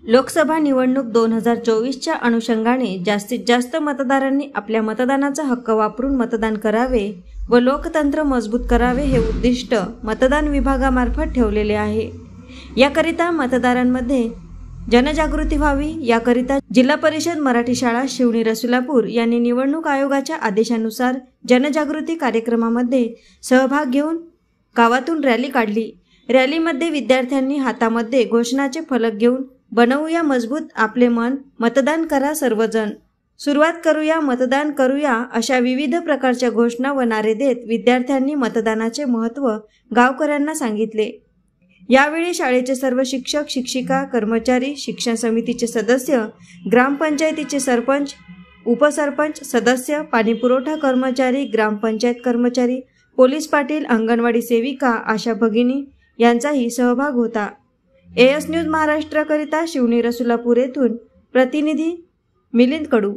लोकसभा निवडणूक 2024च्या अनुषंगाने जास्तीत जास्त मतदारांनी आपल्या मतदानाचा हक्क वापरून मतदान करावे व लोकतंत्र मजबूत करावे हे उद्दिष्ट मतदान विभागामार्फत ठेवलेले आहे। याकरिता मतदारांमध्ये जनजागृती व्हावी याकरिता जिल्हा परिषद मराठी शाळा शिवणी रसुलापूर यांनी निवडणूक आयोगाच्या आदेशानुसार जनजागृती कार्यक्रमामध्ये सहभाग घेऊन गावातून रॅली काढली। रॅलीमध्ये विद्यार्थ्यांनी हातामध्ये घोषणाचे फलक घेऊन बनवूया मजबूत आपले मन, मतदान करा सर्वजण, सुरुवात करूया मतदान करूया अशा विविध प्रकारच्या घोषणा व नारे देत विद्यार्थ्यांनी मतदानाचे महत्त्व गावकऱ्यांना सांगितले। यावेळी शाळेचे सर्व शिक्षक, शिक्षिका, कर्मचारी, शिक्षण समितीचे सदस्य, ग्रामपंचायतीचे सरपंच, उपसरपंच, सदस्य, पाणीपुरवठा कर्मचारी, ग्रामपंचायत कर्मचारी, पोलीस पाटील, अंगणवाडी सेविका, आशा भगिनी यांचाही सहभाग होता। AS न्यूज महाराष्ट्राकरिता शिवणी रसुलापूर येथून प्रतिनिधी मिलिंद कडू।